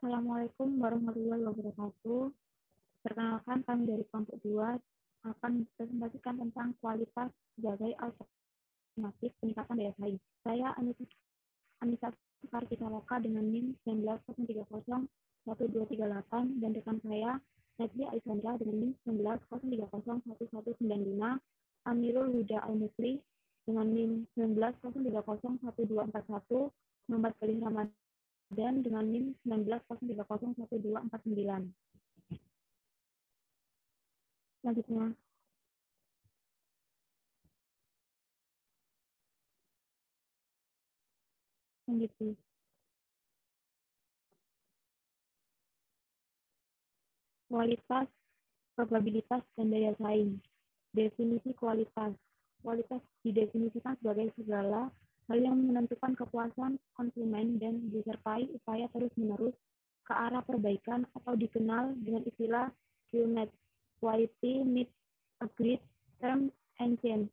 Assalamualaikum warahmatullahi wabarakatuh. Perkenalkan, kami dari kelompok 2 akan presentasikan tentang kualitas sebagai alternatif peningkatan daya saing. Saya Anissa Kartikaloka dengan NIM 19030138 dan rekan saya Najli Aisandra dengan NIM 1903011195, Amirul Huda Al-Musri dengan NIM 1903011241, Muhammad Khalil Ramadan dengan NIM 1903011249. Selanjutnya, kualitas, probabilitas, dan daya saing. Definisi kualitas. Kualitas didefinisikan sebagai segala hal yang menentukan kepuasan konsumen dan disertai upaya terus-menerus ke arah perbaikan atau dikenal dengan istilah QMAT, Quality Meet Agreed Terms and Change.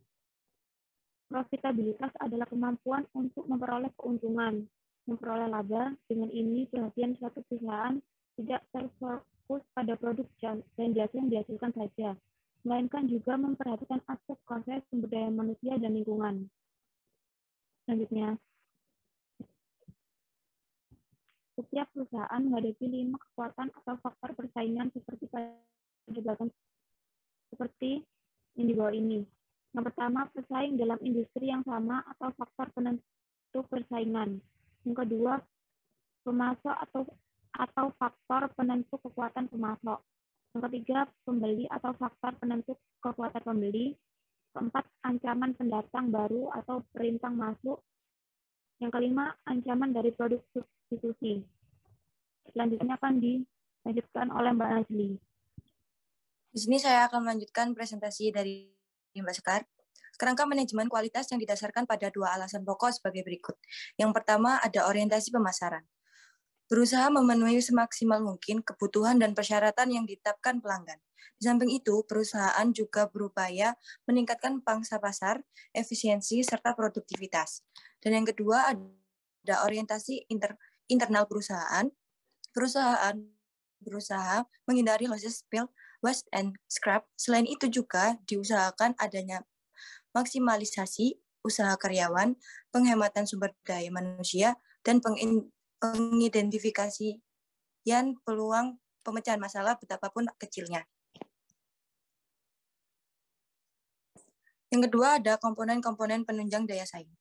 Profitabilitas adalah kemampuan untuk memperoleh keuntungan, memperoleh laba. Dengan ini, perhatian suatu perusahaan tidak terfokus pada produk dan jasa yang dihasilkan saja, melainkan juga memperhatikan aspek proses sumber daya manusia dan lingkungan. Selanjutnya, setiap perusahaan menghadapi 5 kekuatan atau faktor persaingan seperti yang di bawah ini. Yang pertama, pesaing dalam industri yang sama atau faktor penentu persaingan. Yang kedua, pemasok atau faktor penentu kekuatan pemasok. Yang ketiga, pembeli atau faktor penentu kekuatan pembeli. Keempat, ancaman pendatang baru atau perintang masuk. Yang kelima, ancaman dari produk substitusi. Selanjutnya akan dilanjutkan oleh Mbak Najli. Di sini saya akan melanjutkan presentasi dari Mbak Sekar. Kerangka manajemen kualitas yang didasarkan pada 2 alasan pokok sebagai berikut. Yang pertama, ada orientasi pemasaran. Berusaha memenuhi semaksimal mungkin kebutuhan dan persyaratan yang ditetapkan pelanggan. Di samping itu, perusahaan juga berupaya meningkatkan pangsa pasar, efisiensi, serta produktivitas. Dan yang kedua, ada orientasi internal perusahaan. Perusahaan berusaha menghindari losses, spill, waste, and scrap. Selain itu juga diusahakan adanya maksimalisasi usaha karyawan, penghematan sumber daya manusia, dan pengidentifikasian peluang pemecahan masalah betapapun kecilnya. Yang kedua ada komponen-komponen penunjang daya saing.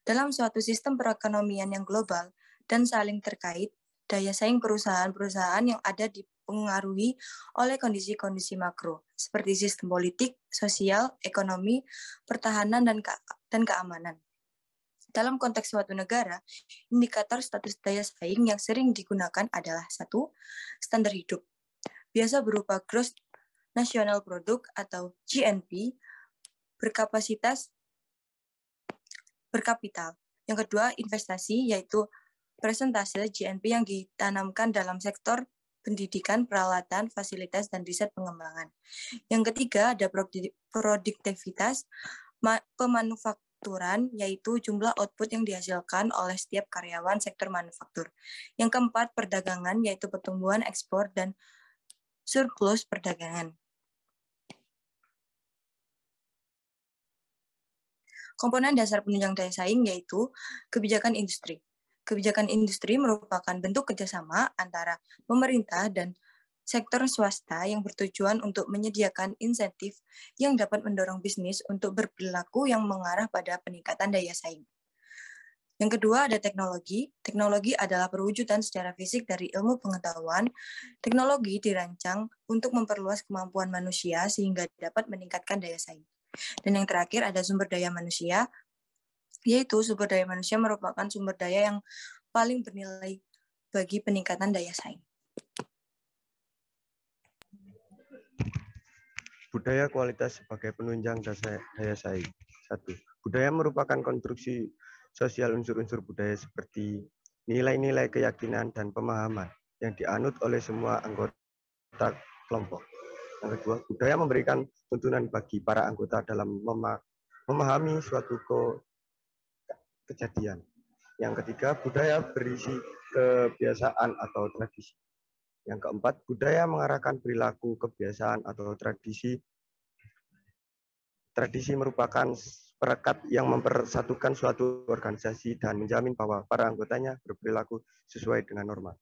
Dalam suatu sistem perekonomian yang global dan saling terkait, daya saing perusahaan-perusahaan yang ada dipengaruhi oleh kondisi-kondisi makro, seperti sistem politik, sosial, ekonomi, pertahanan, dan keamanan. Dalam konteks suatu negara, indikator status daya saing yang sering digunakan adalah 1. Standar hidup, biasa berupa Gross National Product atau GNP, berkapital. Yang kedua, investasi, yaitu persentase GNP yang ditanamkan dalam sektor pendidikan, peralatan, fasilitas, dan riset pengembangan. Yang ketiga, ada produktivitas pemanufakturan, yaitu jumlah output yang dihasilkan oleh setiap karyawan sektor manufaktur. Yang keempat, perdagangan, yaitu pertumbuhan ekspor dan surplus perdagangan. Komponen dasar penunjang daya saing yaitu kebijakan industri. Kebijakan industri merupakan bentuk kerjasama antara pemerintah dan sektor swasta yang bertujuan untuk menyediakan insentif yang dapat mendorong bisnis untuk berperilaku yang mengarah pada peningkatan daya saing. Yang kedua ada teknologi. Teknologi adalah perwujudan secara fisik dari ilmu pengetahuan. Teknologi dirancang untuk memperluas kemampuan manusia sehingga dapat meningkatkan daya saing. Dan yang terakhir ada sumber daya manusia, yaitu sumber daya manusia merupakan sumber daya yang paling bernilai bagi peningkatan daya saing. Budaya kualitas sebagai penunjang daya saing. 1. Budaya merupakan konstruksi sosial unsur-unsur budaya seperti nilai-nilai keyakinan dan pemahaman yang dianut oleh semua anggota kelompok. Yang kedua, budaya memberikan tuntunan bagi para anggota dalam memahami suatu kejadian. Yang ketiga, budaya berisi kebiasaan atau tradisi. Yang keempat, budaya mengarahkan perilaku, kebiasaan atau tradisi. Tradisi merupakan perekat yang mempersatukan suatu organisasi dan menjamin bahwa para anggotanya berperilaku sesuai dengan norma.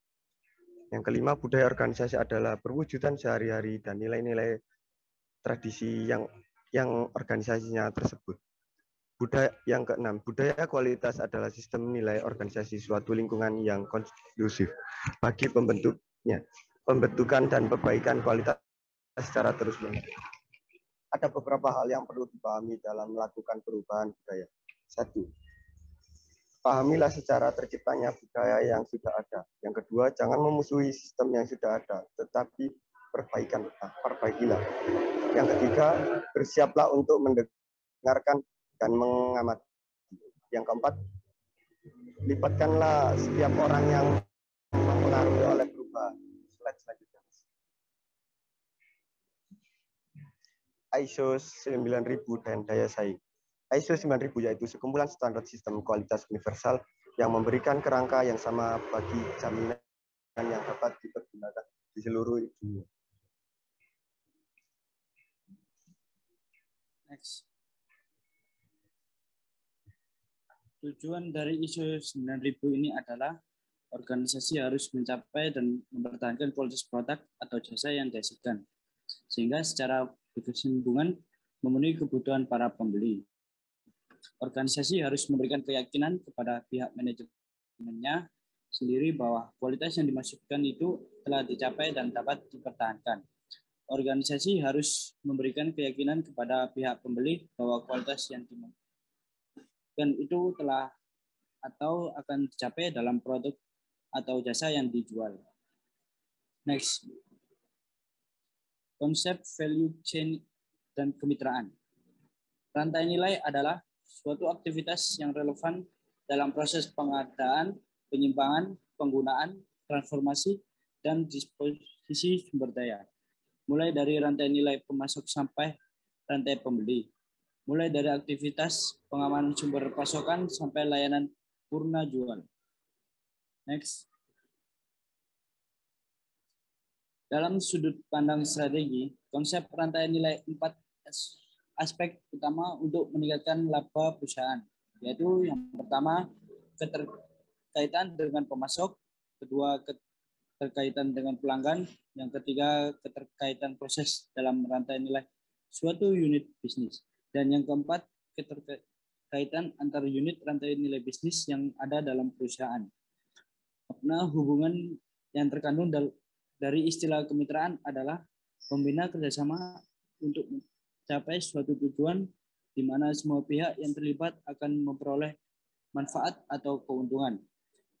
Yang kelima, budaya organisasi adalah perwujudan sehari-hari dan nilai-nilai tradisi yang organisasinya tersebut. Yang keenam, budaya kualitas adalah sistem nilai organisasi suatu lingkungan yang kondusif bagi pembentukan dan perbaikan kualitas secara terus-menerus. Ada beberapa hal yang perlu dipahami dalam melakukan perubahan budaya. 1. Pahamilah secara terciptanya budaya yang sudah ada. Yang kedua, jangan memusuhi sistem yang sudah ada, tetapi perbaikilah. Yang ketiga, bersiaplah untuk mendengarkan dan mengamati. Yang keempat, libatkanlah setiap orang yang mempengaruhi oleh perubahan. Slide selanjutnya. ISO 9000 dan daya saing. ISO 9000 yaitu sekumpulan standar sistem kualitas universal yang memberikan kerangka yang sama bagi jaminan yang dapat dipergunakan di seluruh dunia. Next. Tujuan dari ISO 9000 ini adalah organisasi harus mencapai dan mempertahankan kualitas produk atau jasa yang dihasilkan, sehingga secara berkesinambungan memenuhi kebutuhan para pembeli. Organisasi harus memberikan keyakinan kepada pihak manajemennya sendiri bahwa kualitas yang dimaksudkan itu telah dicapai dan dapat dipertahankan. Organisasi harus memberikan keyakinan kepada pihak pembeli bahwa kualitas yang dimaksudkan itu telah atau akan dicapai dalam produk atau jasa yang dijual. Next. Konsep value chain dan kemitraan. Rantai nilai adalah suatu aktivitas yang relevan dalam proses pengadaan, penyimpangan, penggunaan, transformasi, dan disposisi sumber daya. Mulai dari rantai nilai pemasok sampai rantai pembeli. Mulai dari aktivitas pengamanan sumber pasokan sampai layanan purna jual. Next. Dalam sudut pandang strategi, konsep rantai nilai 4 aspek utama untuk meningkatkan laba perusahaan, yaitu yang pertama keterkaitan dengan pemasok, kedua keterkaitan dengan pelanggan, yang ketiga keterkaitan proses dalam rantai nilai suatu unit bisnis, dan yang keempat keterkaitan antar unit rantai nilai bisnis yang ada dalam perusahaan. Makna hubungan yang terkandung dari istilah kemitraan adalah membina kerjasama untuk mencapai suatu tujuan di mana semua pihak yang terlibat akan memperoleh manfaat atau keuntungan.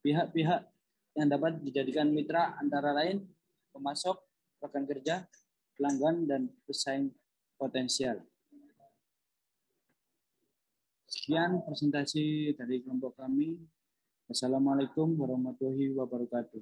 Pihak-pihak yang dapat dijadikan mitra antara lain pemasok, rekan kerja, pelanggan, dan pesaing potensial. Sekian presentasi dari kelompok kami. Wassalamualaikum warahmatullahi wabarakatuh.